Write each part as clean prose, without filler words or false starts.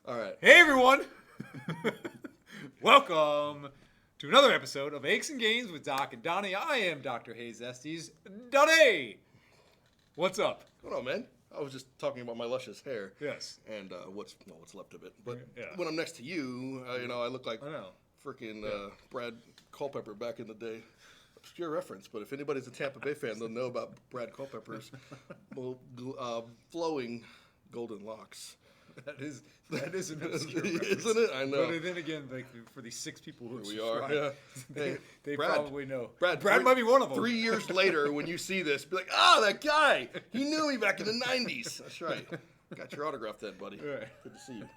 All right. Hey everyone! Welcome to another episode of Aches and Gains with Doc and Donnie. I am Dr. Hayes Estes. Donnie! What's up? What's going on, man? I was just talking about my luscious hair. Yes. And what's left of it. But Yeah. when I'm next to you, I look like I know. freaking Brad Culpepper back in the day. Obscure reference, but if anybody's a Tampa Bay fan, they'll know about Brad Culpepper's flowing golden locks. That is an obscure reference. Isn't it? I know. But then again, like for these 6 people who Here we are. Yeah. Hey, they Brad, probably know. Brad might be one of them. 3 years later, when you see this, be like, that guy. He knew me back in the 90s. That's right. Got your autograph then, buddy. Right. Good to see you.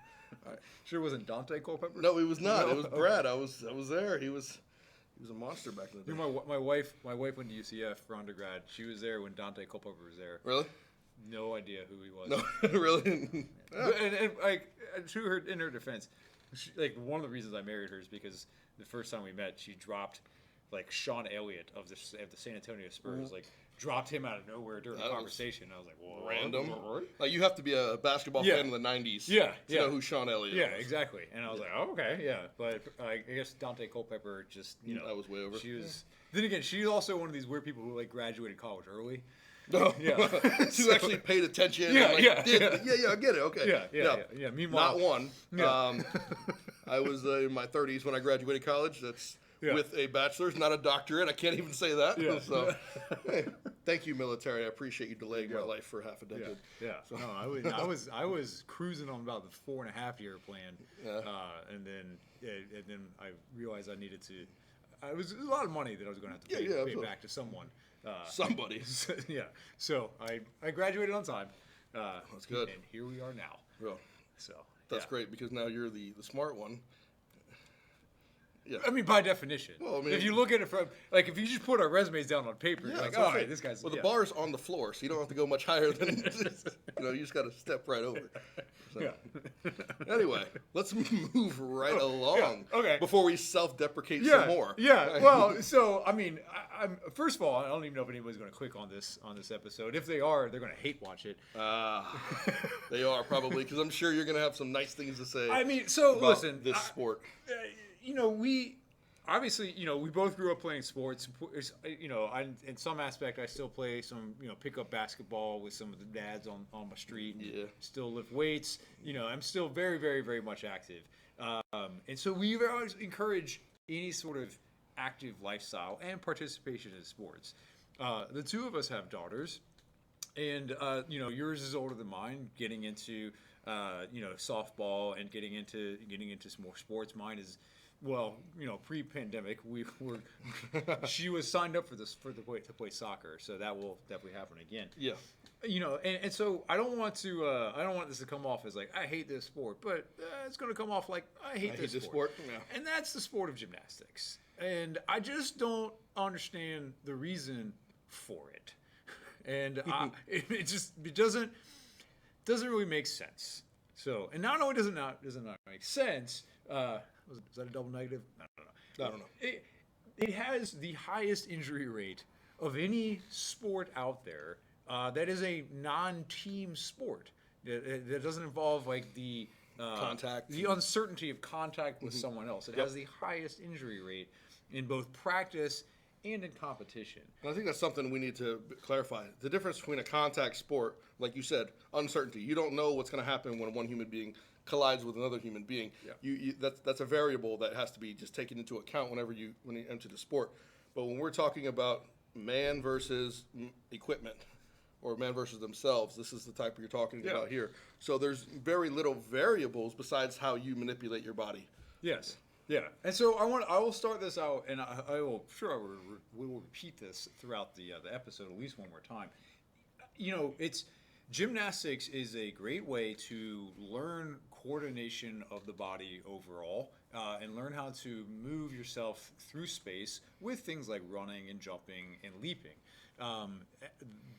All right. Sure wasn't Dante Culpepper? No, he was not. No? It was Brad. I was there. He was a monster back in the day. You know, my wife went to UCF for undergrad. She was there when Dante Culpepper was there. Really? No idea who he was. No, really? Yeah. And like to her, in her defense, like one of the reasons I married her is because the first time we met, she dropped like Sean Elliott of the San Antonio Spurs, like dropped him out of nowhere during a conversation. I was like, whoa, random. Like you have to be a basketball fan in the '90s, to know who Sean Elliott was. Yeah, exactly. And I was like, oh, okay, yeah. But I guess Dante Culpepper just, I was way over. She was. Then again, she's also one of these weird people who like graduated college early. No, Yeah. who actually paid attention. Yeah, and, like, yeah, I get it. Okay. Yeah. Meanwhile, Not one. Yeah. I was in my 30s when I graduated college. That's Yeah. with a bachelor's, not a doctorate. I can't even say that. Yeah. So, hey, thank you, military. I appreciate you delaying my life for half a decade. Yeah. So. No, I was cruising on about the 4.5-year plan, and then I realized I needed to. It was a lot of money that I was going to have to pay back to someone. Somebody. Yeah. So I graduated on time. That's good. And here we are now. Real. So That's great because now you're the smart one. Yeah. I mean, by definition. Well, I mean, if you look at it from, like, if you just put our resumes down on paper, you're like, all right, this guy's. Well, the bar's on the floor, so you don't have to go much higher than. You just got to step right over. So. Yeah. Anyway, let's move right along. Yeah. Okay. Before we self-deprecate some more. Yeah. Well, so I mean, I'm first of all, I don't even know if anybody's going to click on this episode. If they are, they're going to hate watch it. They are probably because I'm sure you're going to have some nice things to say. I mean, so about listen, this sport. We obviously, we both grew up playing sports. In some aspect, I still play some, pick up basketball with some of the dads on my street. Yeah. Still lift weights. I'm still very, very, very much active. And so we always encourage any sort of active lifestyle and participation in sports. The two of us have daughters, and yours is older than mine. Getting into softball and getting into some more sports. Mine is. Well, pre-pandemic, she was signed up to play soccer, so that will definitely happen again. Yeah. And so I don't want this to come off as like I hate this sport, but it's going to come off like I hate this sport. Yeah. And that's the sport of gymnastics, and I just don't understand the reason for it, and it doesn't really make sense. So, and not only does it not make sense. Is that a double negative? I don't know. It has the highest injury rate of any sport out there that is a non-team sport. That doesn't involve like the contact, the uncertainty of contact with someone else. It has the highest injury rate in both practice and in competition. I think that's something we need to clarify. The difference between a contact sport, like you said, uncertainty. You don't know what's going to happen when one human being collides with another human being. Yeah. That's a variable that has to be just taken into account when you enter the sport. But when we're talking about man versus equipment or man versus themselves, this is the type you're talking about here. So there's very little variables besides how you manipulate your body. Yes. Yeah. And so I will start this out, and I will we will repeat this throughout the episode at least one more time. Gymnastics is a great way to learn coordination of the body overall and learn how to move yourself through space with things like running and jumping and leaping.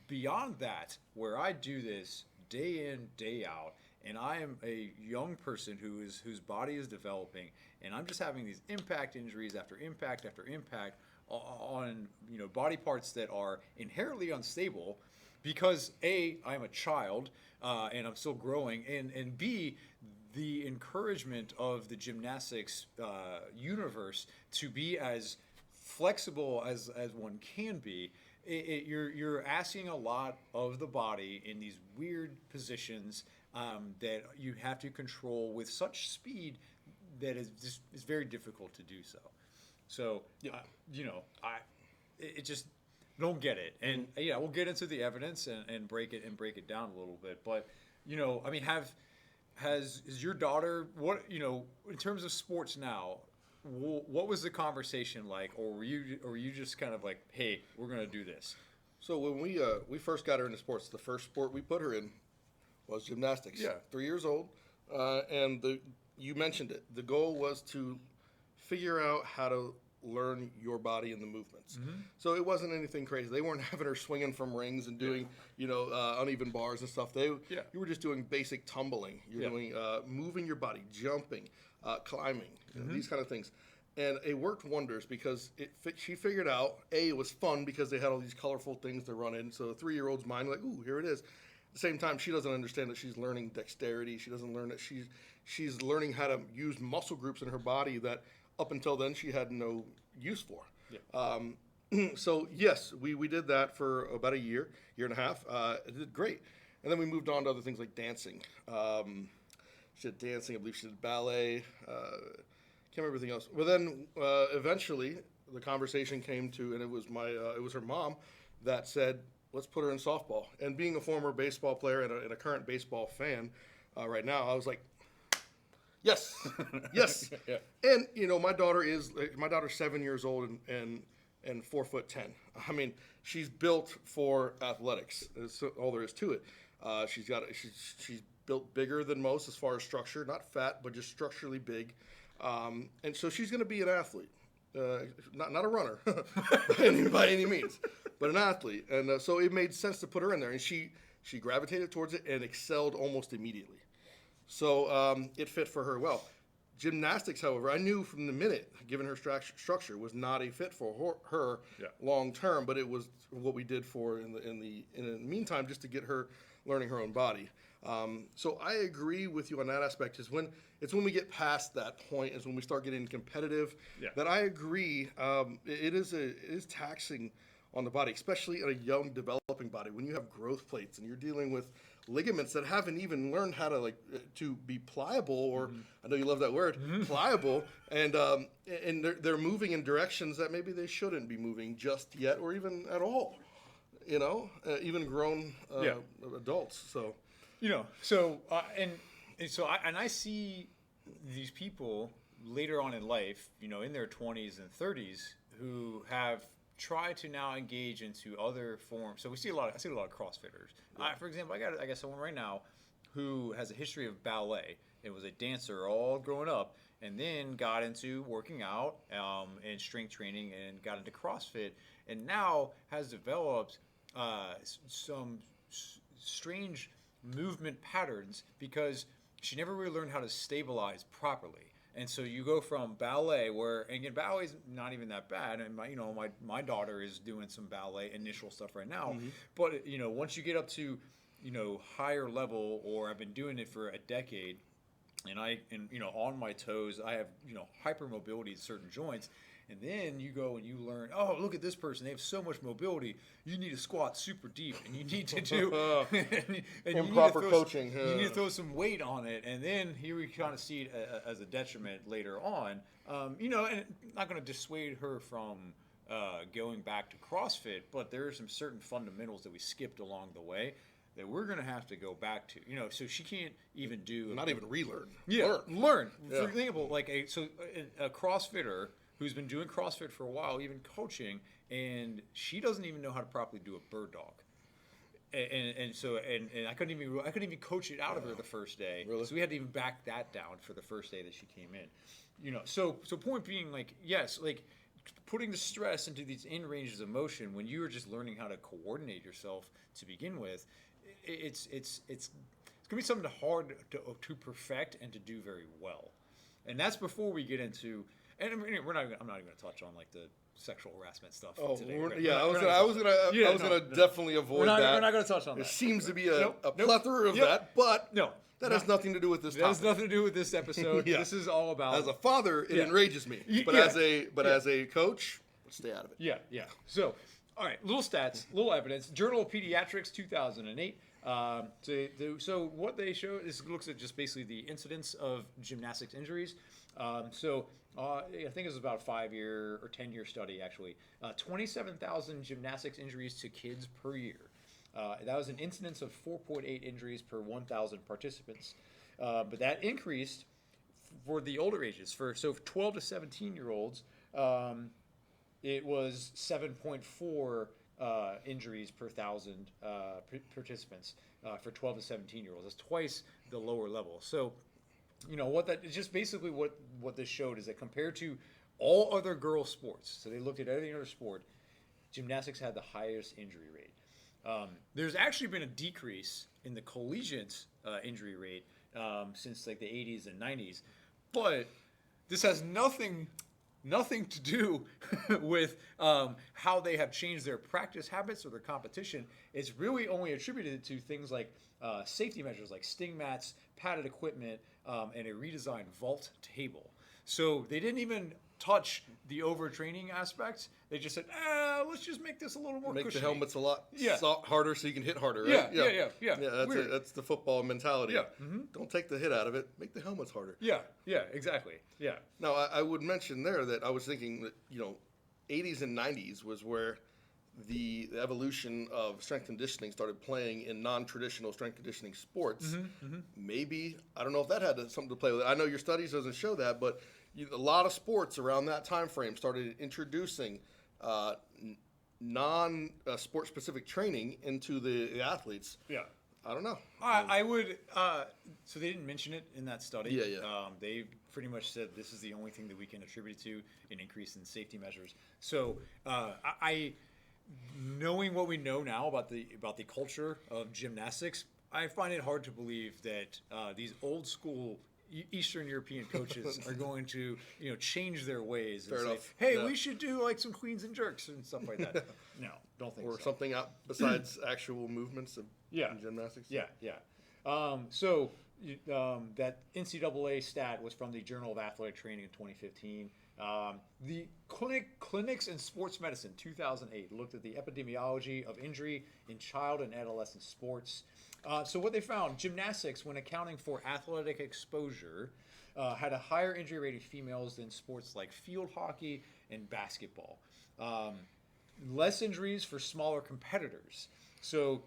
Beyond that, where I do this day in, day out, and I am a young person whose body is developing, and I'm just having these impact injuries after impact after impact on body parts that are inherently unstable, because A, I'm a child and I'm still growing, and B, the encouragement of the gymnastics universe to be as flexible as one can be. You're asking a lot of the body in these weird positions that you have to control with such speed that is very difficult to do so. So, it just don't get it. And yeah, we'll get into the evidence and break it down a little bit. But, I mean, is your daughter, in terms of sports now, what was the conversation like, or were you just kind of like, hey, we're gonna do this? So when we first got her into sports, the first sport we put her in was gymnastics. Yeah. 3 years old, and you mentioned it. The goal was to figure out how to learn your body and the movements. So it wasn't anything crazy. They weren't having her swinging from rings and doing uneven bars and stuff. You were just doing basic tumbling. You're doing moving your body, jumping, climbing, these kind of things. And it worked wonders because she figured out, it was fun because they had all these colorful things to run in. So a 3-year-old's mind, like, ooh, here it is. At the same time, she doesn't understand that she's learning dexterity. She doesn't learn that she's learning how to use muscle groups in her body that up until then she had no use for. So yes, we did that for about a year and a half. It did great. And then we moved on to other things like dancing. She did dancing, I believe she did ballet. Can't remember everything else. But then eventually the conversation came to, and it was her mom that said, let's put her in softball. And being a former baseball player and a current baseball fan right now, I was like, yes, yes. Yeah. And my daughter's 7 years old and 4'10". I mean, she's built for athletics. That's all there is to it. She's built bigger than most as far as structure, not fat, but just structurally big. And so she's going to be an athlete, not a runner by any means, but an athlete. And so it made sense to put her in there, and she gravitated towards it and excelled almost immediately. So it fit for her well. Gymnastics, however, I knew from the minute, given her structure, was not a fit for her long term. But it was what we did for in the meantime, just to get her learning her own body. So I agree with you on that aspect. When we get past that point, is when we start getting competitive. That I agree. It is taxing on the body, especially in a young developing body. When you have growth plates and you're dealing with ligaments that haven't even learned how to be pliable, or I know you love that word, pliable, and they're moving in directions that maybe they shouldn't be moving just yet, or even at all. Even grown adults. So. I see these people later on in life, in their 20s and 30s, who have tried to now engage into other forms. So I see a lot of CrossFitters. For example, I got someone right now who has a history of ballet. It was a dancer all growing up, and then got into working out and strength training, and got into CrossFit, and now has developed some strange movement patterns because she never really learned how to stabilize properly. And so you go from ballet, and again, ballet is not even that bad. And my daughter is doing some ballet initial stuff right now. But once you get up to higher level, or I've been doing it for a decade, and on my toes, I have hypermobility in certain joints. And then you go and you learn, oh, look at this person. They have so much mobility. You need to squat super deep, and you need to do improper coaching. You need to throw some weight on it. And then here we kind of see it as a detriment later on. And not going to dissuade her from going back to CrossFit, but there are some certain fundamentals that we skipped along the way that we're going to have to go back to. So she can't even do... Not even relearn. Yeah, learn. For example, a CrossFitter who's been doing CrossFit for a while, even coaching, and she doesn't even know how to properly do a bird dog. And so I couldn't even coach it out of her the first day. Really? So we had to even back that down for the first day that she came in. So point being, putting the stress into these in ranges of motion when you are just learning how to coordinate yourself to begin with, it's gonna be something hard to perfect and to do very well. And that's before we get into. And I'm not even going to touch on sexual harassment stuff Oh, today. I was gonna definitely avoid that. We're not going to touch on There that. seems to be a Nope. plethora of that, but that has nothing to do with this That has topic. nothing to do with this episode. Yeah. This is all about As a father, it enrages me, but Yeah. as a coach, stay out of it. Yeah. So, all right, little stats, little evidence. Journal of Pediatrics, 2008. So what they show is looks at just basically the incidence of gymnastics injuries. I think it was about a 5-year or 10-year study actually. 27,000 gymnastics injuries to kids per year. That was an incidence of 4.8 injuries per 1,000 participants. But that increased for the older ages. So 12 to 17-year-olds, it was 7.4 injuries per 1,000 participants for 12 to 17-year-olds. That's twice the lower level. So, it's just basically what this showed is that compared to all other girl sports, so they looked at every other sport, gymnastics had the highest injury rate. There's actually been a decrease in the collegiate injury rate since like the 80s and 90s, but this has nothing to do with how they have changed their practice habits or their competition. It's really only attributed to things like safety measures like sting mats, padded equipment, and a redesigned vault table. So they didn't even touch the overtraining aspect. They just said, let's just make this a little more Make cushiony. the helmets a lot harder so you can hit harder, right? Yeah. That's the football mentality. Yeah. Don't take the hit out of it. Make the helmets harder. Yeah, exactly. Yeah. Now, I would mention there that I was thinking that, 80s and 90s was where the evolution of strength conditioning started playing in non-traditional strength conditioning sports. Maybe, I don't know if that had something to play with it. I know your studies doesn't show that, but a lot of sports around that time frame started introducing non-sport specific training into the athletes. Yeah. I don't know. I would. So they didn't mention it in that study. Yeah. They pretty much said this is the only thing that we can attribute to an increase in safety measures. So I knowing what we know now about the culture of gymnastics, I find it hard to believe that these old school Eastern European coaches are going to change their ways and say, hey, we should do like some queens and jerks and stuff like that. No, don't think so. Or something out besides actual movements of gymnastics. Yeah. So that NCAA stat was from the Journal of Athletic Training in 2015. The Clinics in Sports Medicine 2008 looked at the epidemiology of injury in child and adolescent sports. So what they found, gymnastics, when accounting for athletic exposure, had a higher injury rate in females than sports like field hockey and basketball. Less injuries for smaller competitors. So,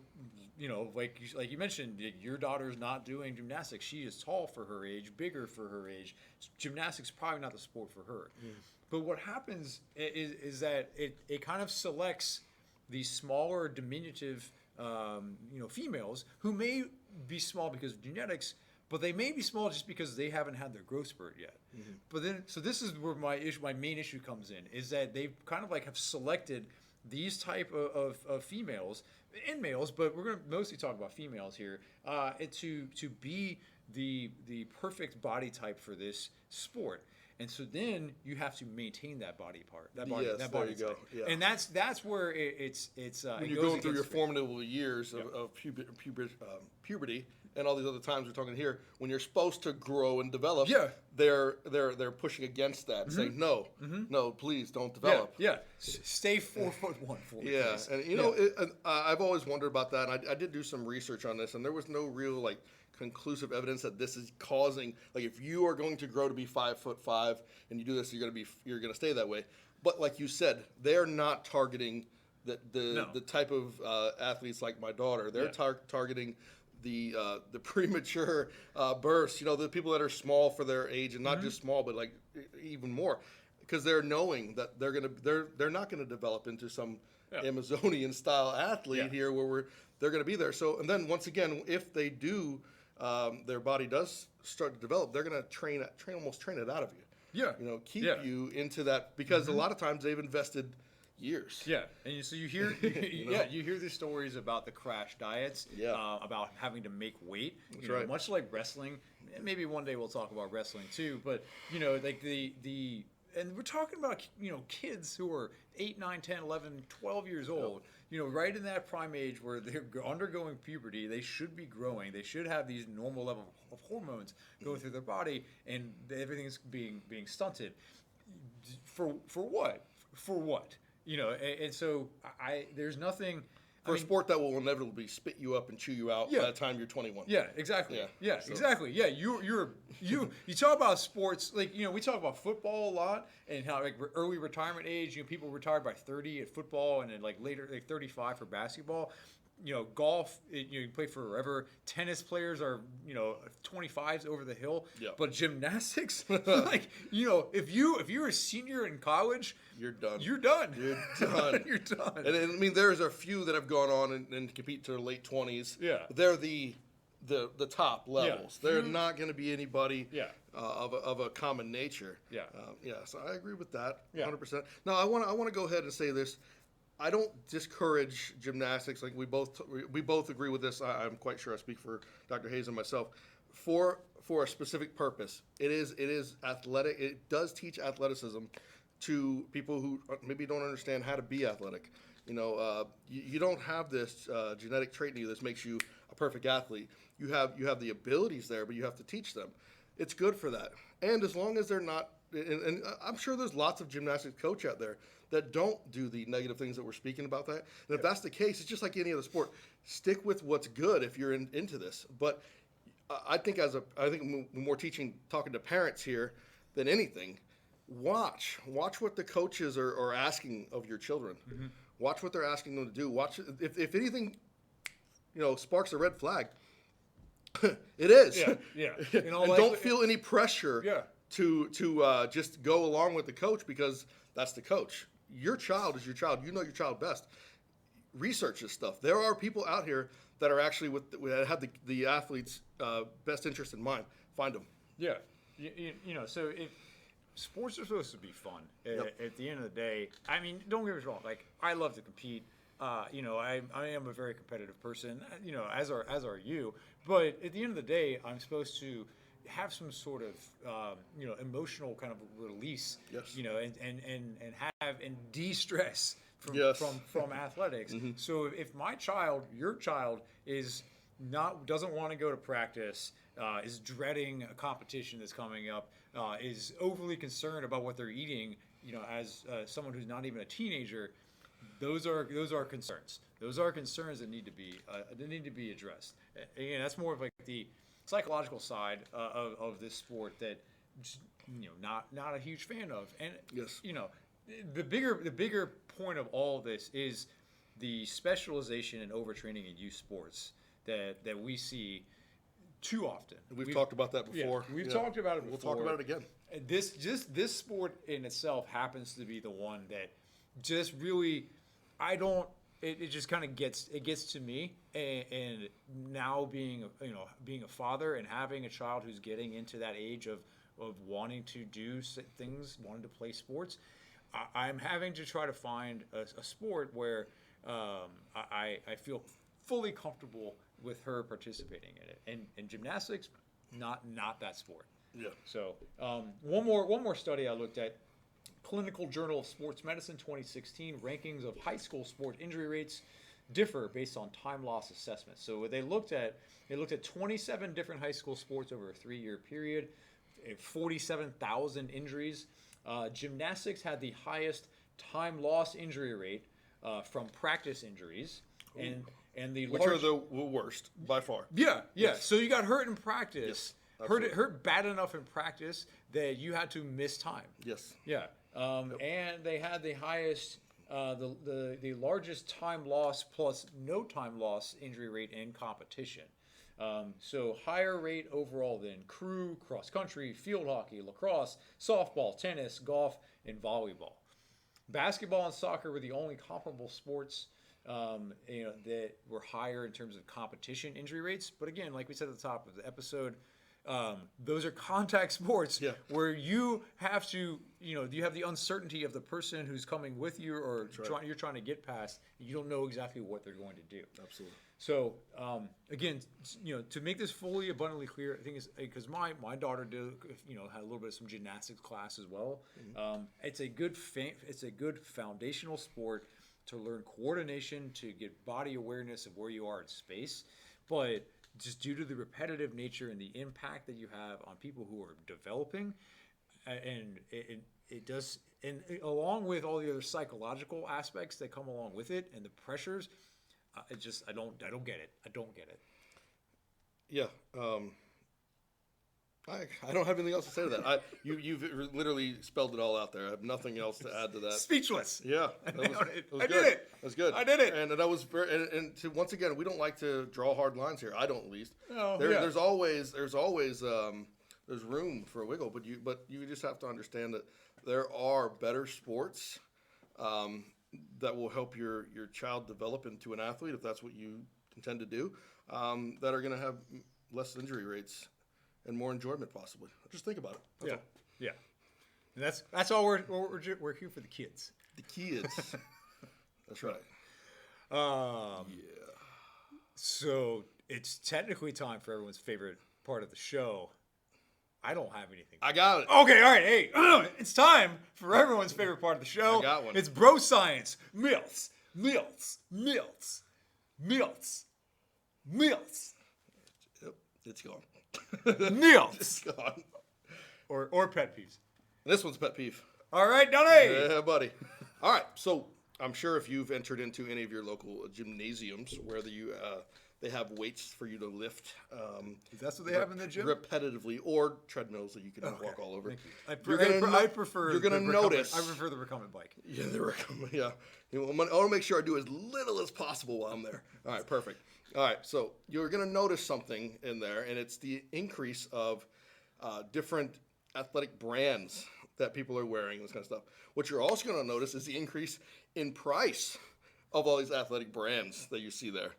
like you mentioned, your daughter's not doing gymnastics. She is tall for her age, bigger for her age. Gymnastics is probably not the sport for her. But what happens is that it kind of selects these smaller, diminutive females who may be small because of genetics, but they may be small just because they haven't had their growth spurt yet. But then, so this is where my main issue comes in, is that they kind of like have selected these type of females and males, but we're going to mostly talk about females here, to be the perfect body type for this sport. And so then you have to maintain that body part, that body type. Go. Yeah. And that's where it's when you're going through your formative years of puberty and all these other times we're talking here, when you're supposed to grow and develop, they're pushing against that, saying no, please don't develop. Stay 4'1" for me. Yeah, please. and I've always wondered about that. And I did do some research on this, and there was no real conclusive evidence that this is causing, if you are going to grow to be 5'5" and you do this, you're gonna stay that way. But like you said, they're not targeting the type of athletes like my daughter. They're targeting the premature bursts. The people that are small for their age, and not just small, but even more, because they're knowing that they're not gonna develop into some Amazonian style athlete here where they're gonna be there. So, and then once again, if they do. Their body does start to develop, they're going to almost train it out of you. Keep you into that, because a lot of times they've invested years. Yeah, and so you hear, you hear these stories about the crash diets, about having to make weight. That's right. Much like wrestling. Maybe one day we'll talk about wrestling too. But the and we're talking about, kids who are 8, 9, 10, 11, 12 years old, right in that prime age where they're undergoing puberty. They should be growing. They should have these normal level of hormones going through their body, and everything's being stunted. For what? For what? And so there's nothing. For a sport that will inevitably spit you up and chew you out by the time you're 21. Yeah, exactly. Yeah, exactly. Yeah, you talk about sports, like, we talk about football a lot and how, like, early retirement age, people retired by 30 at football, and then, like, later, like, 35 for basketball. Golf, you play forever. Tennis players are, 25s over the hill. Yeah. But gymnastics, like, if you're a senior in college, you're done. You're done. You're done. You're done. And I mean, there's a few that have gone on and compete to their late 20s. Yeah. They're the top levels. Yeah. They're not going to be anybody Yeah. Of a common nature. Yeah. So I agree with that. Yeah. 100%. Now I want to go ahead and say this. I don't discourage gymnastics. Like we both agree with this. I'm quite sure I speak for Dr. Hayes and myself. For a specific purpose, it is athletic. It does teach athleticism to people who maybe don't understand how to be athletic. You don't have this genetic trait in you that makes you a perfect athlete. You have the abilities there, but you have to teach them. It's good for that. And as long as they're not, and I'm sure there's lots of gymnastics coach out there that don't do the negative things that we're speaking about that. And if that's the case, it's just like any other sport. Stick with what's good if you're into this. But I think when we're talking to parents here than anything, watch what the coaches are asking of your children. Mm-hmm. Watch what they're asking them to do. Watch if anything, sparks a red flag. It is. Yeah. And don't feel any pressure. Yeah. To just go along with the coach because that's the coach. Your child is your child. You know your child best. Research this stuff. There are people out here that are actually that have the athlete's best interest in mind. Find them. Yeah. So if sports are supposed to be fun, at the end of the day, I mean, don't get me wrong. Like, I love to compete. I am a very competitive person. As are you. But at the end of the day, I'm supposed to have some sort of emotional kind of release, yes. and de-stress from athletics. Mm-hmm. So if your child doesn't want to go to practice, is dreading a competition that's coming up, is overly concerned about what they're eating, as someone who's not even a teenager, those are concerns. Those are concerns that need to be addressed. And that's more of like the psychological side of this sport that not a huge fan of. And yes. The bigger point of all of this is the specialization and overtraining in youth sports that we see too often. We've talked about that before. Yeah, we've talked about it before. We'll talk about it again. This sport in itself happens to be the one that just really it just kind of gets to me, and now being a father and having a child who's getting into that age of wanting to do things, wanting to play sports, I'm having to try to find a sport where I feel fully comfortable with her participating in it, and gymnastics, not that sport. Yeah. So one more study I looked at. Clinical Journal of Sports Medicine 2016 rankings of high school sport injury rates differ based on time loss assessments. So they looked at 27 different high school sports over a 3-year period, 47,000 injuries. Gymnastics had the highest time loss injury rate from practice injuries, and the which are the worst by far. Yeah. Yes. So you got hurt in practice. Yes. Hurt bad enough in practice that you had to miss time. Yes. Yeah. And they had the highest, the largest time loss plus no time loss injury rate in competition. So higher rate overall than crew, cross country, field hockey, lacrosse, softball, tennis, golf, and volleyball. Basketball and soccer were the only comparable sports that were higher in terms of competition injury rates. But again, like we said at the top of the episode, those are contact sports Yeah. where you have to, you have the uncertainty of the person who's coming with you or you're trying to get past. You don't know exactly what they're going to do. Absolutely. So again, to make this fully abundantly clear, I think is because my daughter had a little bit of some gymnastics class as well. Mm-hmm. It's a good foundational sport to learn coordination, to get body awareness of where you are in space, but just due to the repetitive nature and the impact that you have on people who are developing, and it does, and along with all the other psychological aspects that come along with it and the pressures. I don't get it. I don't get it. Yeah. I don't have anything else to say to that. You've literally spelled it all out there. I have nothing else to add to that. Speechless. Yeah. I did it. That was good. I did it. And that was very, and to, once again, we don't like to draw hard lines here. I don't, at least. Oh, There's always there's room for a wiggle, but you just have to understand that there are better sports that will help your child develop into an athlete, if that's what you intend to do, that are going to have less injury rates and more enjoyment, possibly. Just think about it. That's all. Yeah. And that's all we're here for, the kids. The kids. That's right. Yeah. So it's technically time for everyone's favorite part of the show. I don't have anything. I got it. Okay, all right. Hey, it's time for everyone's favorite part of the show. I got one. It's bro science. Milts. Yep, it's gone. Milts. It's gone. Or pet peeves. This one's pet peeve. All right, Donnie. Yeah, buddy. All right, so I'm sure if you've entered into any of your local gymnasiums, whether they have weights for you to lift. Is that what they have in the gym? Repetitively, or treadmills that you can walk all over. Thank you. I prefer. You're gonna notice. I prefer the recumbent bike. Yeah, the recumbent. Yeah, I want to make sure I do as little as possible while I'm there. All right, perfect. All right, so you're gonna notice something in there, and it's the increase of different athletic brands that people are wearing, this kind of stuff. What you're also gonna notice is the increase in price of all these athletic brands that you see there.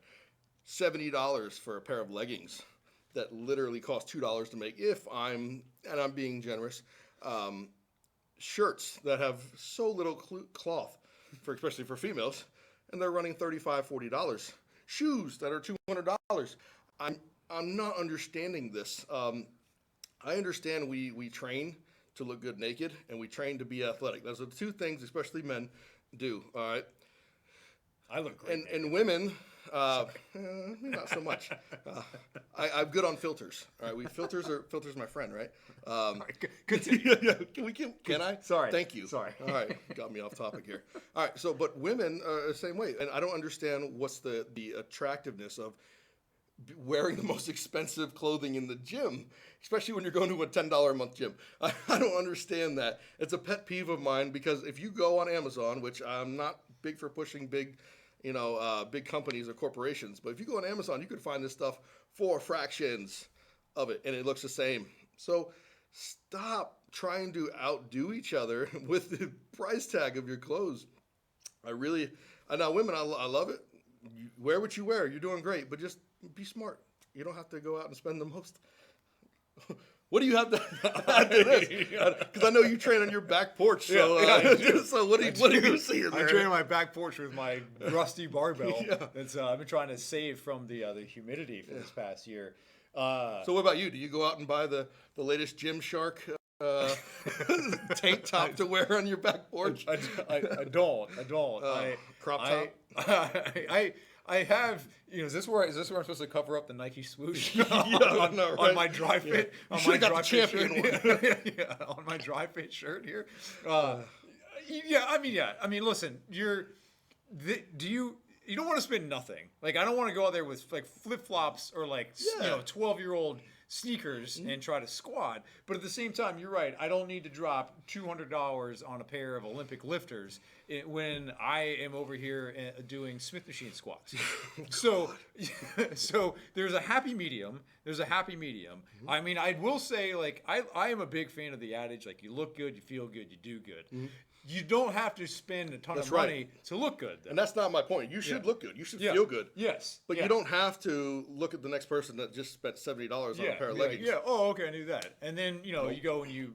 $70 for a pair of leggings that literally cost $2 to make, and I'm being generous, shirts that have so little cloth, especially for females, and they're running $35, $40. Shoes that are $200. I'm not understanding this. I understand we train to look good naked, and we train to be athletic. Those are the two things, especially men, do. All right. I look great. And women, not so much. I'm good on filters. All right, filters my friend, right? Continue. Can I? Sorry. Thank you. Sorry. All right, got me off topic here. All right, but women are the same way, and I don't understand what's the attractiveness of wearing the most expensive clothing in the gym, especially when you're going to a $10 a month gym. I don't understand that. It's a pet peeve of mine, because if you go on Amazon, which I'm not big for pushing big companies or corporations, but if you go on Amazon, you could find this stuff for fractions of it, and it looks the same. So stop trying to outdo each other with the price tag of your clothes. Now women, I love it. You wear what you wear. You're doing great, but just be smart. You don't have to go out and spend the most. What do you have to add to this? Because I know you train on your back porch. So, so what do you see in there? I train on my back porch with my rusty barbell. That's I've been trying to save from the humidity for this past year. So what about you? Do you go out and buy the latest Gymshark tank top to wear on your back porch? I don't. Crop top? I have, is this where I'm supposed to cover up the Nike swoosh on my dry fit? On my dry fit shirt. On my dry fit shirt here. Listen, you don't want to spend nothing. Like, I don't want to go out there with like flip flops or 12-year-old sneakers and try to squat. But at the same time, you're right. I don't need to drop $200 on a pair of Olympic lifters when I am over here doing Smith machine squats. So there's a happy medium. Mm-hmm. I mean, I will say, I am a big fan of the adage, you look good, you feel good, you do good. Mm-hmm. you don't have to spend a ton of money to look good. Though. And that's not my point. You should look good. You should feel good. Yes. But you don't have to look at the next person that just spent $70 on a pair of leggings. Oh, okay, I knew that. And then, you go and you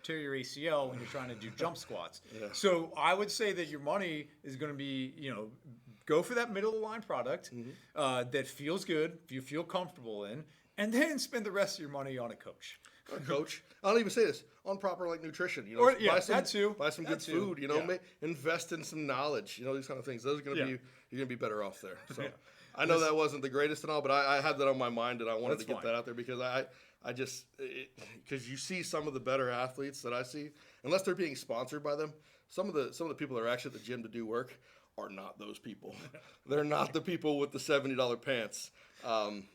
tear your ACL when you're trying to do jump squats. So I would say that your money is going to be, go for that middle of the line product that feels good, you feel comfortable in, and then spend the rest of your money on a coach. I'll even say this on proper nutrition. Buy some good food. Invest in some knowledge. These kind of things. Those are going to be you're going to be better off there. So I know that wasn't the greatest and all, but I had that on my mind and I wanted to get that out there because because you see some of the better athletes that I see, unless they're being sponsored by them. Some of the people that are actually at the gym to do work are not those people. They're not the people with the $70 pants.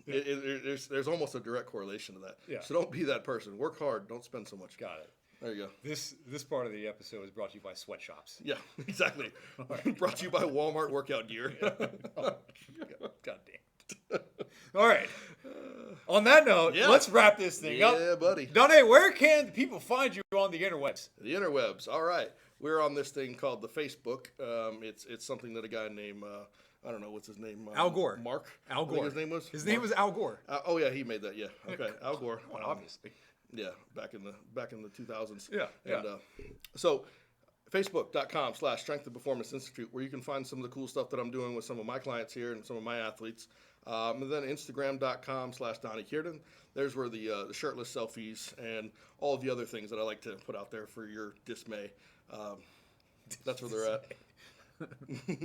There's almost a direct correlation to that. Yeah. So don't be that person. Work hard. Don't spend so much. Got it. There you go. This part of the episode is brought to you by sweatshops. Yeah, exactly. Brought to you by Walmart workout gear. God damn it. All right. On that note, let's wrap this thing up. Yeah, buddy. Donnie, where can people find you on the interwebs? The interwebs. All right. We're on this thing called the Facebook. It's something that a guy named I don't know what's his name. Al Gore. Mark. Al Gore. His name was. His name was Al Gore. Oh yeah, he made that. Yeah. Okay. Al Gore. Obviously. Yeah, back in the 2000s. Yeah. And so Facebook.com/Strength and Performance Institute, where you can find some of the cool stuff that I'm doing with some of my clients here and some of my athletes. And then Instagram.com/Donnie Kierden. There's where the shirtless selfies and all of the other things that I like to put out there for your dismay. That's where they're at.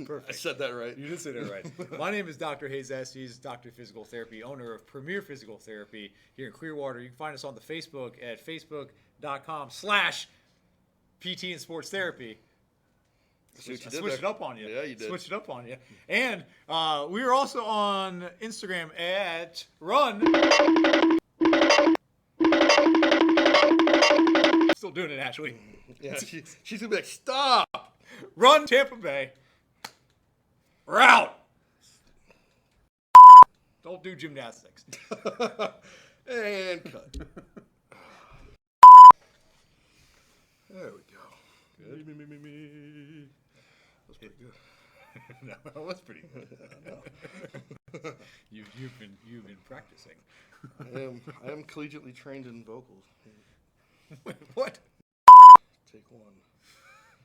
Perfect. I said that right. You did say that right. My name is Dr. Hayes Estes, Doctor of Physical Therapy, owner of Premier Physical Therapy here in Clearwater. You can find us on the Facebook at facebook.com/PT and Sports Therapy. Switch it up on you. Yeah, you did. Switch it up on you. And we are also on Instagram at Run. Still doing it, Ashley. Yeah, she's going to be like, stop. Run Tampa Bay. We're out. Don't do gymnastics. And cut. There we go. Good. Me. That was pretty good. No, that was pretty good. You've been practicing. I am collegiately trained in vocals. Wait, what? Take one.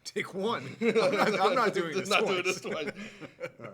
Take one. I'm not doing this Not twice. doing this twice. All right.